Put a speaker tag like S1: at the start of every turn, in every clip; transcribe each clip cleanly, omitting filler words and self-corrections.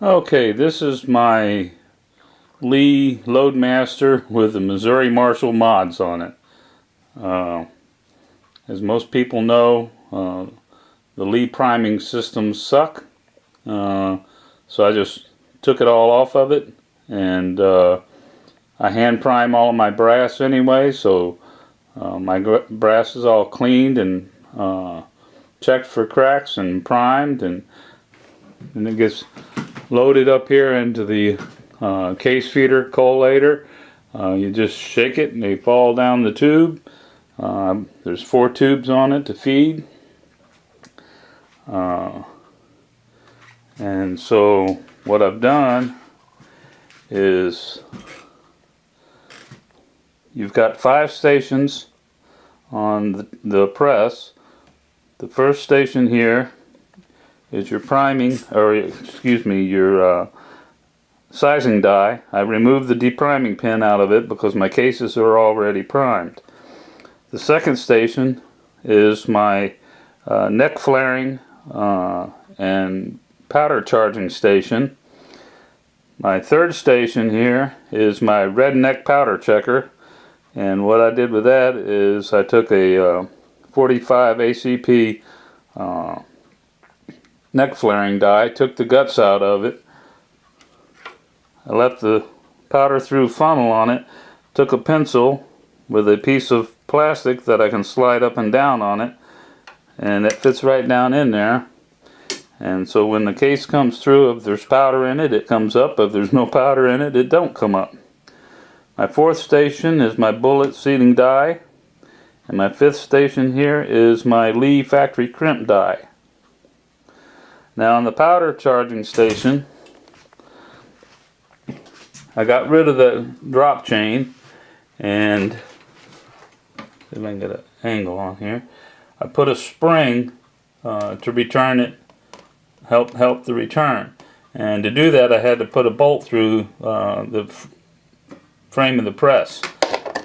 S1: Okay, this is my Lee Loadmaster with the Missouri Marshall mods on it. As most people know, the Lee priming systems suck. So I just took it all off of it, and I hand prime all of my brass anyway, so my brass is all cleaned and checked for cracks and primed, and it gets loaded up here into the case feeder collator. You just shake it and they fall down the tube. There's 4 tubes on it to feed. And so what I've done is you've got 5 stations on the press. The first station here is your priming, or excuse me, your sizing die. I removed the depriming pin out of it because my cases are already primed. The second station is my neck flaring and powder charging station. My third station here is my red neck powder checker, and what I did with that is I took a 45 ACP neck flaring die, took the guts out of it. I left the powder through funnel on it, took a pencil with a piece of plastic that I can slide up and down on it, and it fits right down in there. And so when the case comes through, if there's powder in it, it comes up. If there's no powder in it, it don't come up. My fourth station is my bullet sealing die, and my fifth station here is my Lee factory crimp die. Now on the powder charging station, I got rid of the drop chain, and see if I can get an angle on here. I put a spring to return it, help the return, and to do that I had to put a bolt through the frame of the press.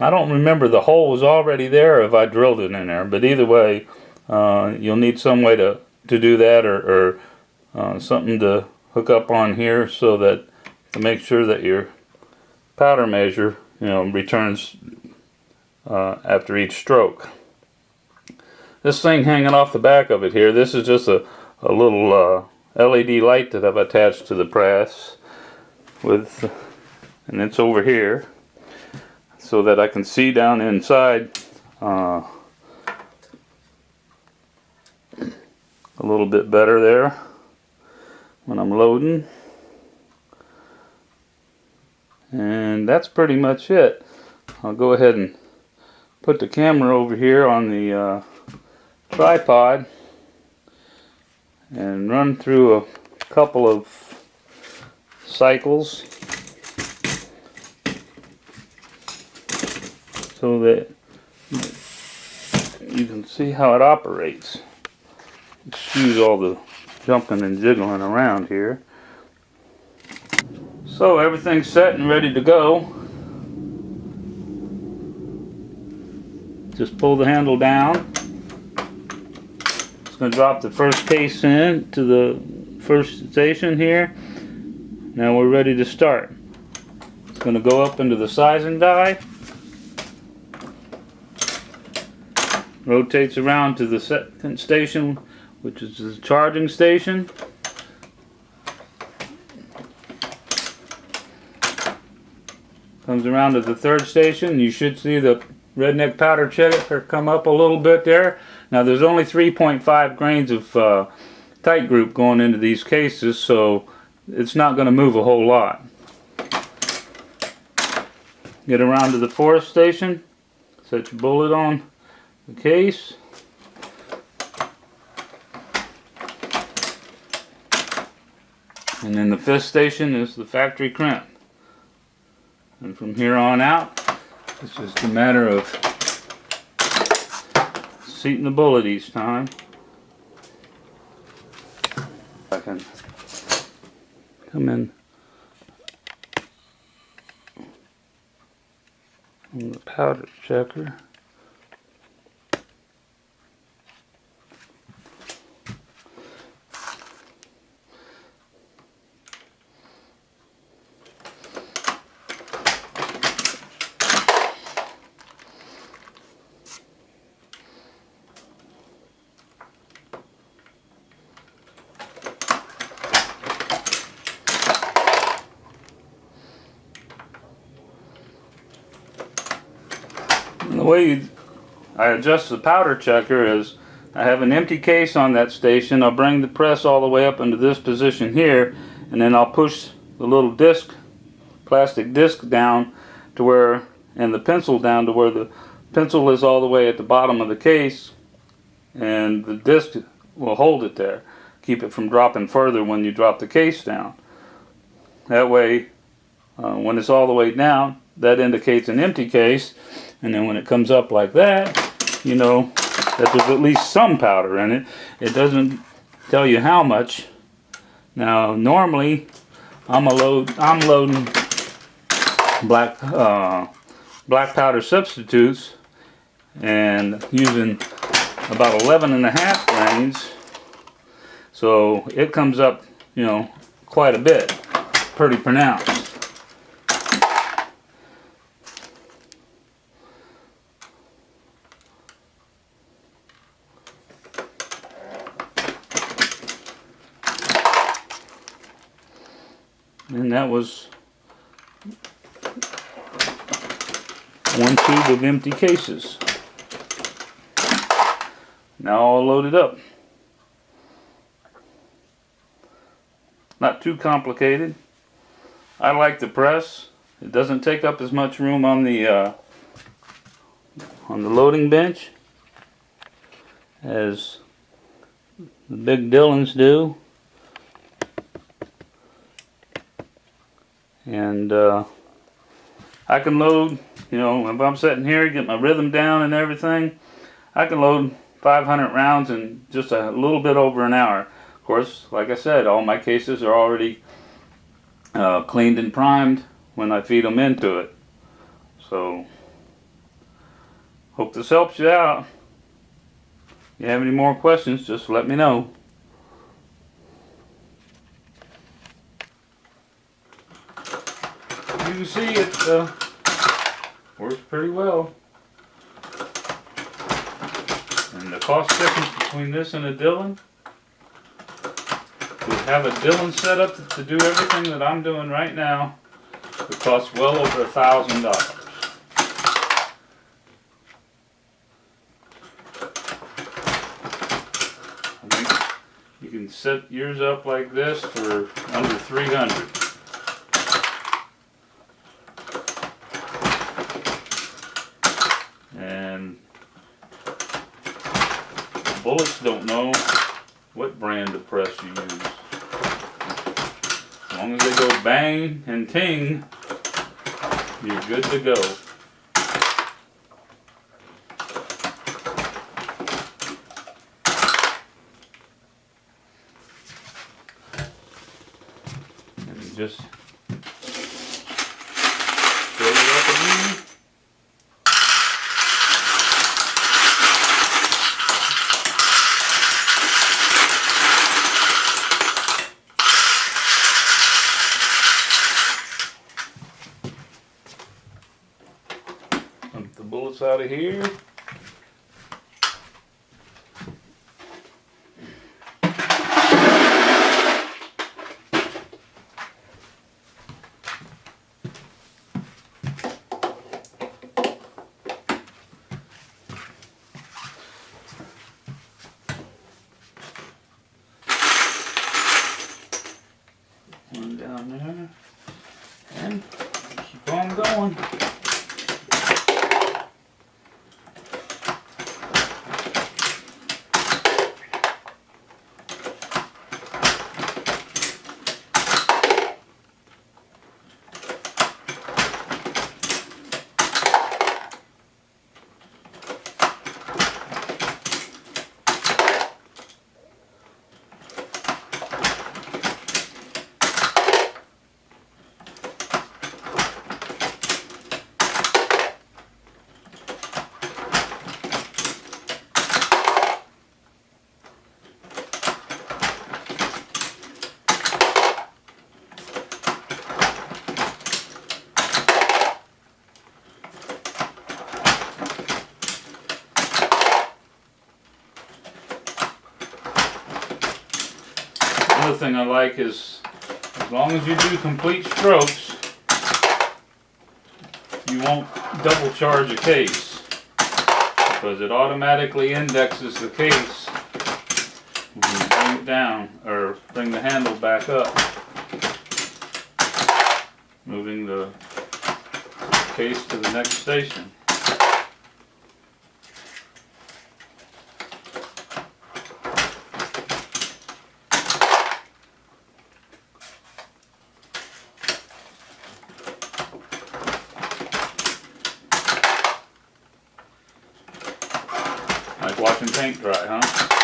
S1: I don't remember, the hole was already there if I drilled it in there, but either way you'll need some way to do that, or something to hook up on here so that to make sure that your powder measure returns after each stroke. This thing hanging off the back of it here, this is just a little LED light that I've attached to the press with, and it's over here so that I can see down inside a little bit better there when I'm loading. And that's pretty much it. I'll go ahead and put the camera over here on the tripod and run through a couple of cycles so that you can see how it operates. Excuse all the jumping and jiggling around here. So everything's set and ready to go. Just pull the handle down. It's going to drop the first case in to the first station here. Now we're ready to start. It's going to go up into the sizing die. Rotates around to the second station, which is the charging station. Comes around to the third station. You should see the redneck powder checker come up a little bit there. Now there's only 3.5 grains of tight group going into these cases, so it's not going to move a whole lot. Get around to the fourth station. Set your bullet on the case. And then the fifth station is the factory crimp. And from here on out, it's just a matter of seating the bullet each time. I can come in on the powder checker. way I adjust the powder checker is I have an empty case on that station. I'll bring the press all the way up into this position here, and then I'll push the little disc, plastic disc down to where, and the pencil down to where the pencil is all the way at the bottom of the case, and the disc will hold it there, keep it from dropping further when you drop the case down. That way, when it's all the way down, that indicates an empty case, and then when it comes up like that, you know that there's at least some powder in it. It doesn't tell you how much. Now normally I'm loading black powder substitutes and using about 11.5 grains, so it comes up, you know, quite a bit, pretty pronounced. And that was one tube of empty cases. Now all loaded up. Not too complicated. I like the press. It doesn't take up as much room on the loading bench as the big Dillons do. And I can load, you know, if I'm sitting here, get my rhythm down and everything, I can load 500 rounds in just a little bit over an hour. Of course, like I said, all my cases are already cleaned and primed when I feed them into it. So, hope this helps you out. If you have any more questions, just let me know. You can see it works pretty well. And the cost difference between this and a Dillon, to have a Dillon set up to do everything that I'm doing right now, it costs well over $1,000. I think you can set yours up like this for under $300. And bullets don't know what brand of press you use. As long as they go bang and ting, you're good to go. And just fill it up again. Dump the bullets out of here. One down there. And keep on going. Another thing I like is, as long as you do complete strokes, you won't double charge a case. because it automatically indexes the case when you bring it down, or bring the handle back up, moving the case to the next station. Like watching paint dry, huh?